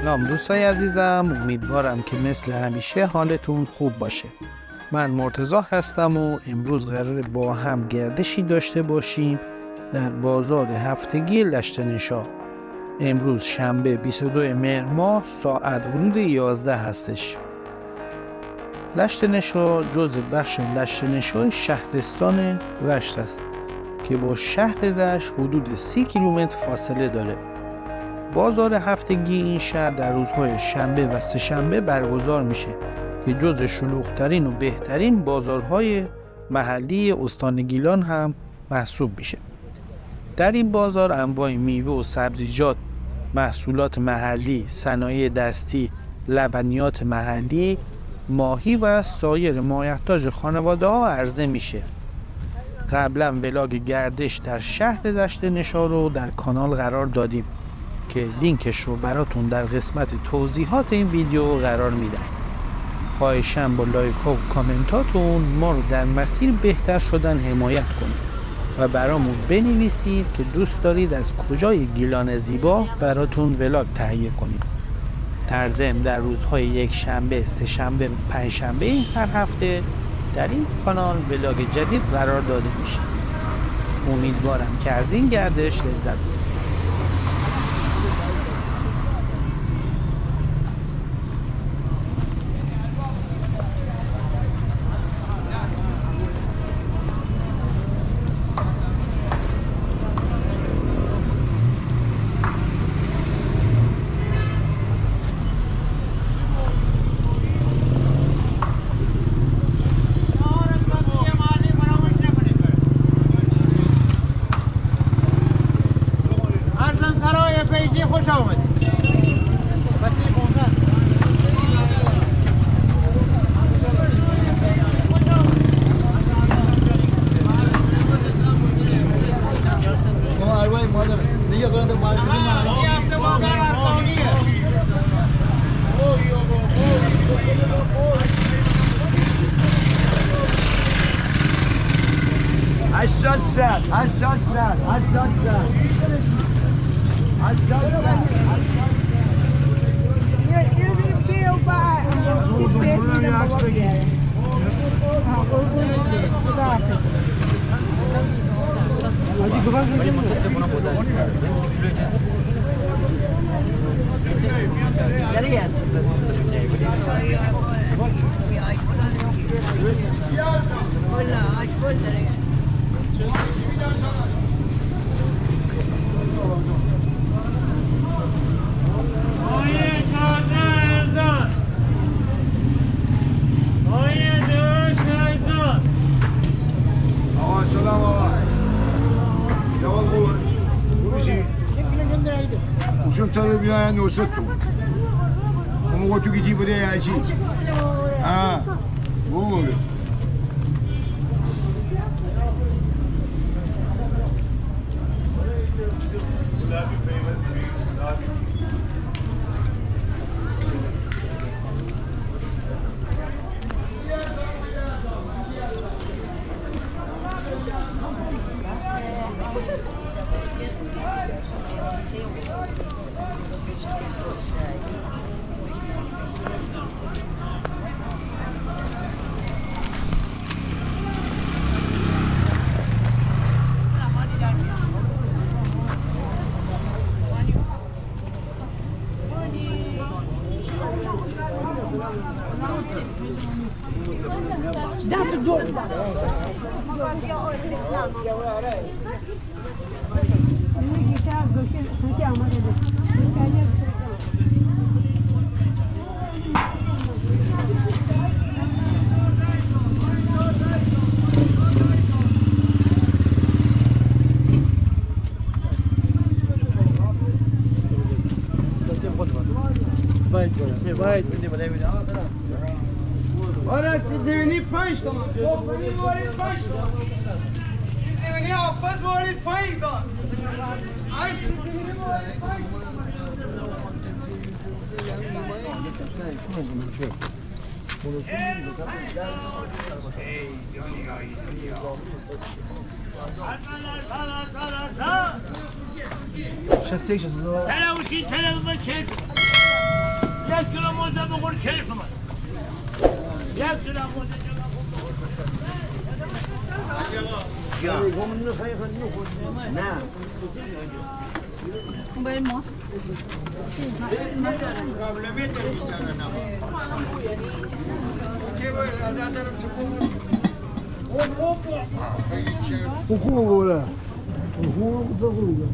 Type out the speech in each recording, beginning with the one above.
سلام دوستای عزیزم، امیدوارم که مثل همیشه حالتون خوب باشه. من مرتضی هستم و امروز قراره با هم گردشی داشته باشیم در بازار هفتگی لشت‌نشا. امروز شنبه 22 مهر ماه ساعت حدود 11 هستش. لشت‌نشا جزء بخش لشت‌نشای شهرستان رشت است که با شهر رشت حدود 30 کیلومتر فاصله داره. بازار هفتگی این شهر در روزهای شنبه و سه‌شنبه برگزار میشه که جزو شلوغ‌ترین و بهترین بازارهای محلی استان گیلان هم محسوب میشه. در این بازار انواع میوه و سبزیجات، محصولات محلی، صنایع دستی، لبنیات محلی، ماهی و سایر مایحتاج خانواده ها عرضه میشه. قبلا ولاگ گردش در شهر لشت‌نشا رو در کانال قرار دادیم که لینکش رو براتون در قسمت توضیحات این ویدیو قرار میدم. خواهشاً با لایک و کامنتاتون ما رو در مسیر بهتر شدن حمایت کنید و برامون بنویسید که دوست دارید از کجای گیلان زیبا براتون ولاگ تهیه کنیم. در ضمن در روزهای یک شنبه، سه‌شنبه، پنجشنبه هر هفته در این کانال ولاگ جدید قرار داده میشه. امیدوارم که از این گردش لذت ببرید. خوش آمدید. Tabii bir nusret tu. Kamu kau tu kiti pada yang asyik. Boleh. آره سیدونی 5 تومن. بخوری وارد 5 تومن. سیدونی آفاز وارد 5 تومن. آی سیدونی وارد 5 شستيك شستو. تلا وشي تلا ما كيف 1 کیلو موزه بخور 40 تومن 1 کیلو موزه اون برای ماست خوب بوده خوب بوده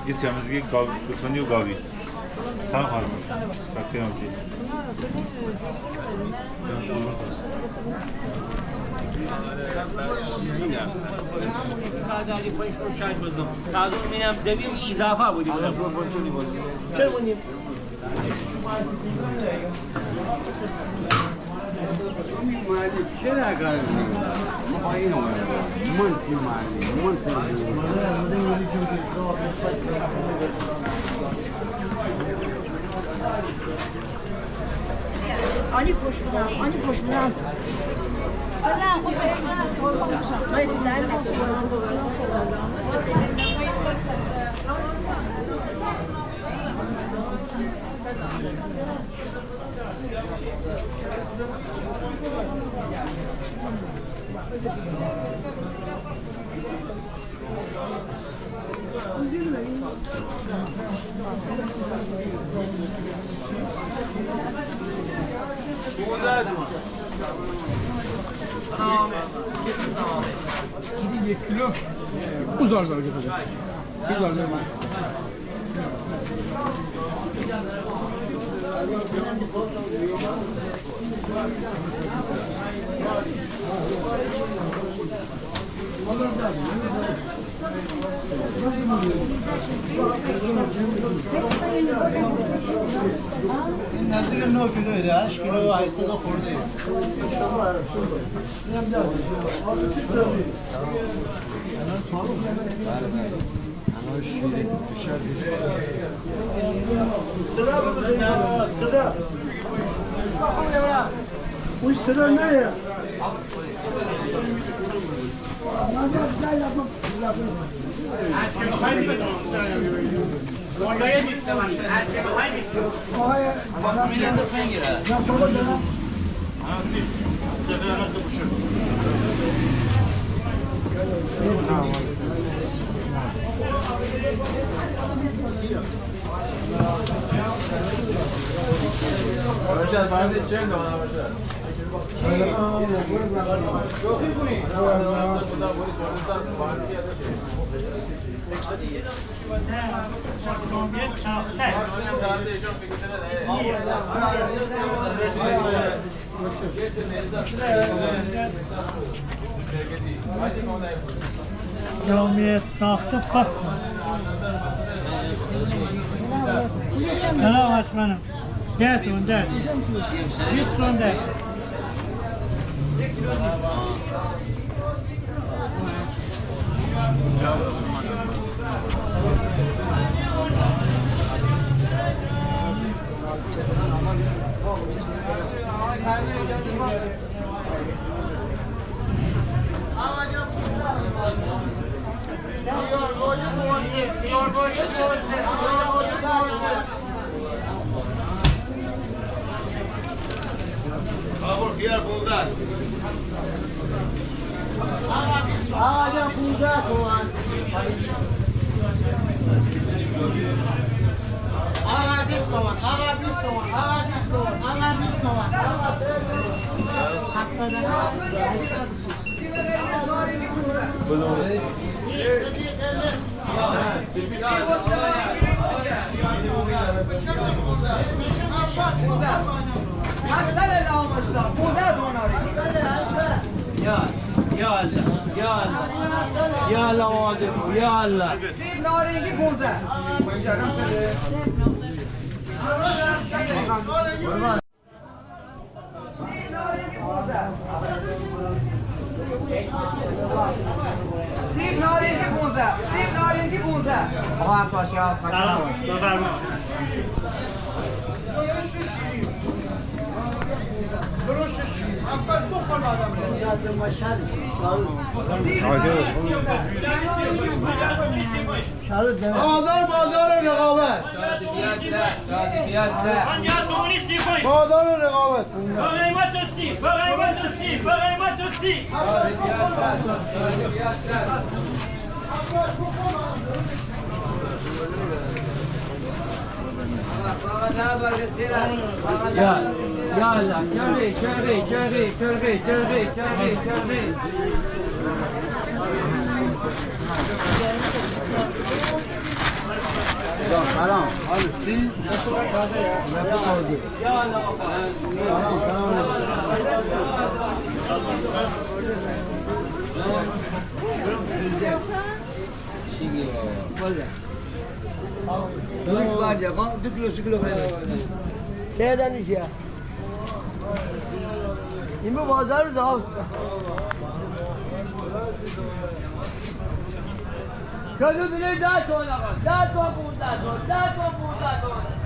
یه سیامزگی گوسفندی و گاوی سلام خانم شکرم چی خداری پایش رو شاید بزنم تعداد میرم دویم اضافه بودیم چرا بودیم؟ چرا کار ما اینو منفی آنی پشت بودم سلام خواهی تو در Uzar zar yapacak. Uzar zar. نزدیک 9 کیلو 8 کیلو 800 خورده صدا نه جامعه ساخته پاک سلام اشمنم 10 تون 10 20 تون 10 حسن الامزة 15 دوناری یا الله یا الله یا الله مواظب یا الله سیب نارنگی 15 سیب نارنگی 15 سیب نارنگی 15 آقا عباسی ها بفرمایید بازار رقابت بازار رقابت یا الله چرخی سلام حالشتی؟ یا الله چه دانیشه؟ این بازار رو داشت. کدوم دیگه 10 تومن آقا 10 تومن 15 تومن 10 تومن 15 تومن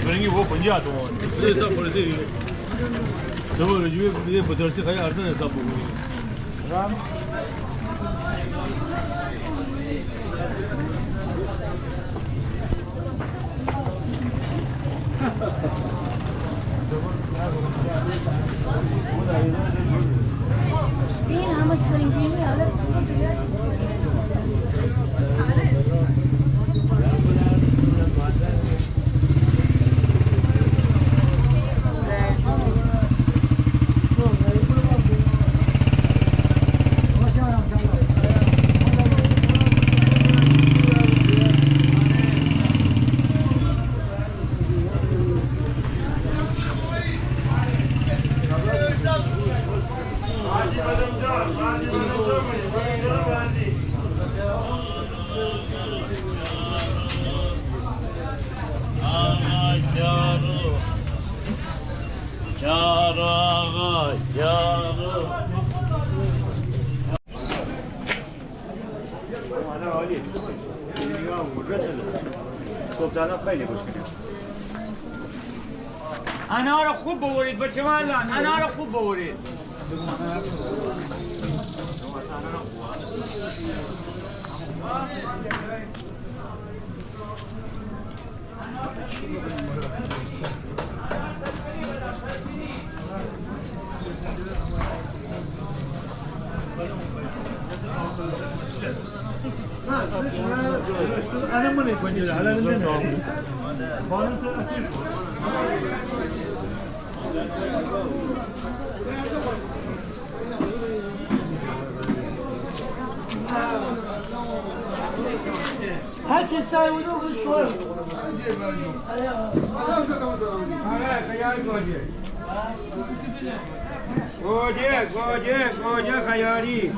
برنگی वो 50 تومان ये सब पड़ते हैं सब रजुए ये 50 से खाली अर्धन है सब Ram Being how much selling green we have. انار خوب بورید بچه مالان انار خوب بورید هر چی سعی بود اون شور آره خیال گوجه خیاری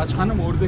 açxana orada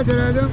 درادم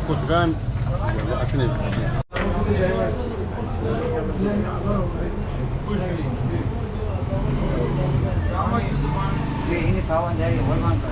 خودگان اصلا اینی پاوند داری قربان